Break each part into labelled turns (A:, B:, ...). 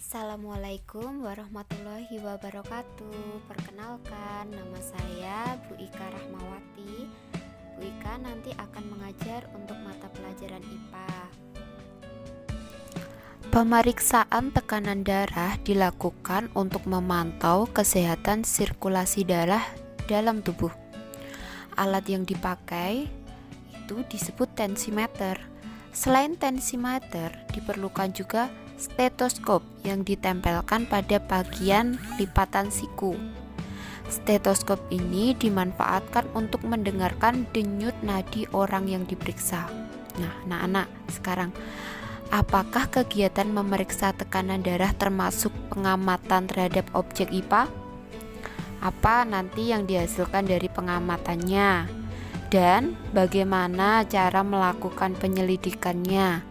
A: Assalamualaikum warahmatullahi wabarakatuh. Perkenalkan, nama saya Bu Ika Rahmawati. Bu Ika nanti akan mengajar untuk mata pelajaran IPA. Pemeriksaan tekanan darah dilakukan untuk memantau kesehatan sirkulasi darah dalam tubuh. Alat yang dipakai itu disebut tensimeter. Selain tensimeter, diperlukan juga stetoskop yang ditempelkan pada bagian lipatan siku. Stetoskop ini dimanfaatkan untuk mendengarkan denyut nadi orang yang diperiksa. Nah, anak-anak, sekarang apakah kegiatan memeriksa tekanan darah termasuk pengamatan terhadap objek IPA? Apa nanti yang dihasilkan dari pengamatannya? Dan bagaimana cara melakukan penyelidikannya?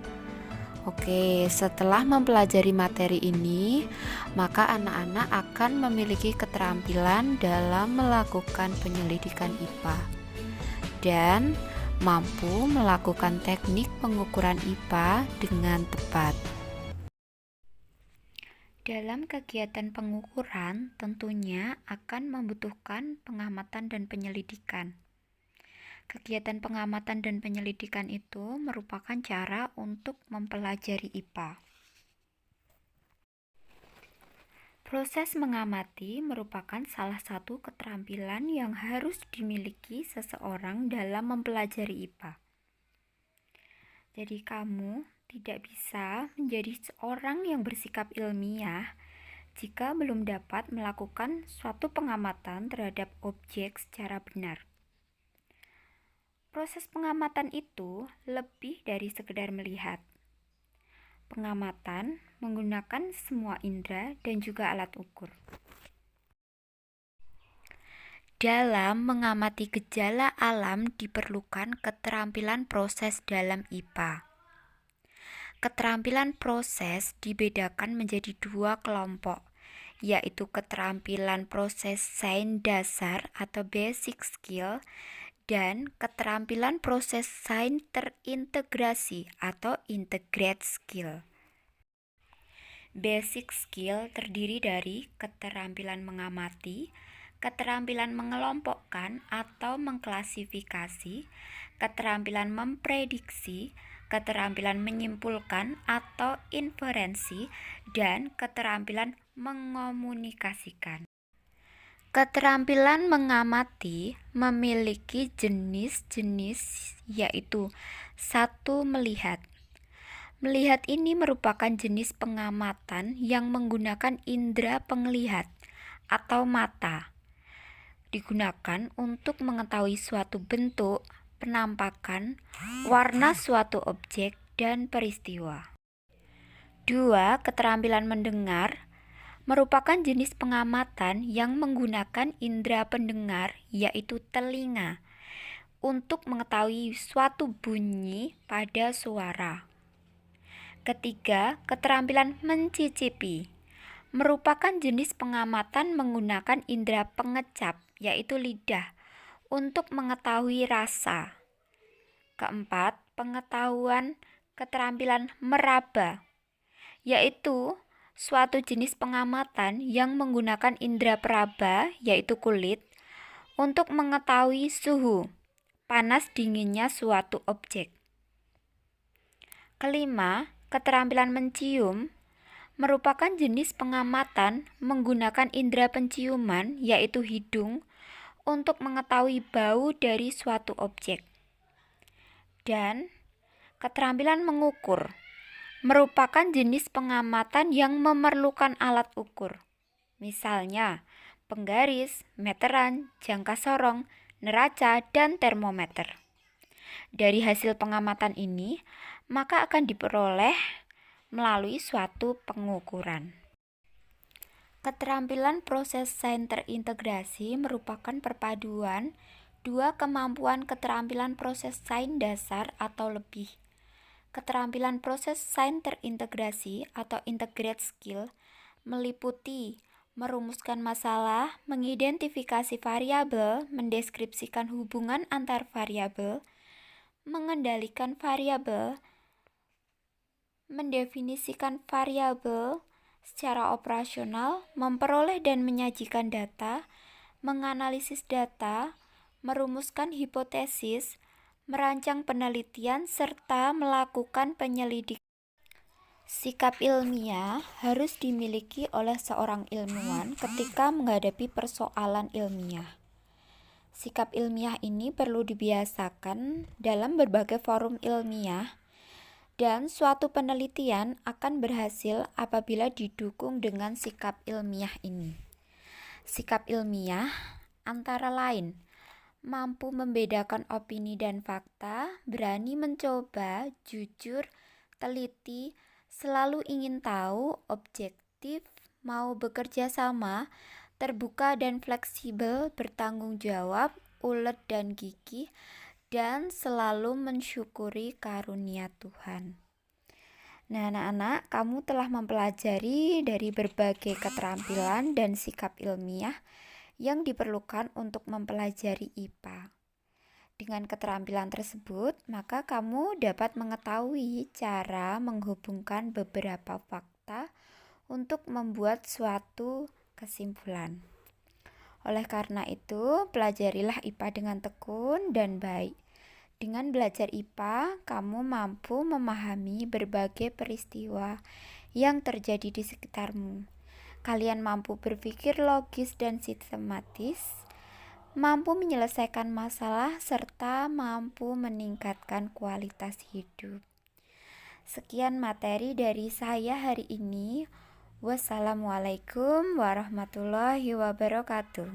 A: Oke, setelah mempelajari materi ini, maka anak-anak akan memiliki keterampilan dalam melakukan penyelidikan IPA dan mampu melakukan teknik pengukuran IPA dengan tepat. Dalam kegiatan pengukuran, tentunya akan membutuhkan pengamatan dan penyelidikan. Kegiatan pengamatan dan penyelidikan itu merupakan cara untuk mempelajari IPA. Proses mengamati merupakan salah satu keterampilan yang harus dimiliki seseorang dalam mempelajari IPA. Jadi kamu tidak bisa menjadi seorang yang bersikap ilmiah jika belum dapat melakukan suatu pengamatan terhadap objek secara benar. Proses pengamatan itu lebih dari sekedar melihat. Pengamatan menggunakan semua indera dan juga alat ukur. Dalam mengamati gejala alam diperlukan keterampilan proses dalam IPA. Keterampilan proses dibedakan menjadi dua kelompok, yaitu keterampilan proses sains dasar atau basic skill dan keterampilan proses sains terintegrasi atau integrated skill. Basic skill terdiri dari keterampilan mengamati, keterampilan mengelompokkan atau mengklasifikasi, keterampilan memprediksi, keterampilan menyimpulkan atau inferensi, dan keterampilan mengomunikasikan. Keterampilan mengamati memiliki jenis-jenis, yaitu 1. Melihat. Melihat ini merupakan jenis pengamatan yang menggunakan indera penglihat atau mata. Digunakan untuk mengetahui suatu bentuk, penampakan, warna suatu objek, dan peristiwa. 2. Keterampilan mendengar merupakan jenis pengamatan yang menggunakan indera pendengar, yaitu telinga, untuk mengetahui suatu bunyi pada suara. 3. Keterampilan mencicipi merupakan jenis pengamatan menggunakan indera pengecap, yaitu lidah, untuk mengetahui rasa. 4. Pengetahuan keterampilan meraba, yaitu suatu jenis pengamatan yang menggunakan indera peraba, yaitu kulit, untuk mengetahui suhu, panas dinginnya suatu objek. 5. Keterampilan mencium merupakan jenis pengamatan menggunakan indera penciuman, yaitu hidung, untuk mengetahui bau dari suatu objek. Dan keterampilan mengukur merupakan jenis pengamatan yang memerlukan alat ukur. Misalnya, penggaris, meteran, jangka sorong, neraca, dan termometer. Dari hasil pengamatan ini, maka akan diperoleh melalui suatu pengukuran. Keterampilan proses sains terintegrasi merupakan perpaduan dua kemampuan keterampilan proses sains dasar atau lebih. Keterampilan proses sains terintegrasi atau integrated skill meliputi merumuskan masalah, mengidentifikasi variabel, mendeskripsikan hubungan antar variabel, mengendalikan variabel, mendefinisikan variabel, Secara operasional, memperoleh dan menyajikan data, menganalisis data, merumuskan hipotesis, merancang penelitian, serta melakukan penyelidikan. Sikap ilmiah harus dimiliki oleh seorang ilmuwan ketika menghadapi persoalan ilmiah. Sikap ilmiah ini perlu dibiasakan dalam berbagai forum ilmiah, dan suatu penelitian akan berhasil apabila didukung dengan sikap ilmiah ini. Sikap ilmiah antara lain mampu membedakan opini dan fakta, berani mencoba, jujur, teliti, selalu ingin tahu, objektif, mau bekerja sama, terbuka dan fleksibel, bertanggung jawab, ulet dan gigih, dan selalu mensyukuri karunia Tuhan. Nah, anak-anak, kamu telah mempelajari dari berbagai keterampilan dan sikap ilmiah yang diperlukan untuk mempelajari IPA. Dengan keterampilan tersebut, maka kamu dapat mengetahui cara menghubungkan beberapa fakta untuk membuat suatu kesimpulan. Oleh karena itu, pelajarilah IPA dengan tekun dan baik. Dengan belajar IPA, kamu mampu memahami berbagai peristiwa yang terjadi di sekitarmu. Kalian mampu berpikir logis dan sistematis, mampu menyelesaikan masalah, serta mampu meningkatkan kualitas hidup. Sekian materi dari saya hari ini. Wassalamualaikum warahmatullahi wabarakatuh.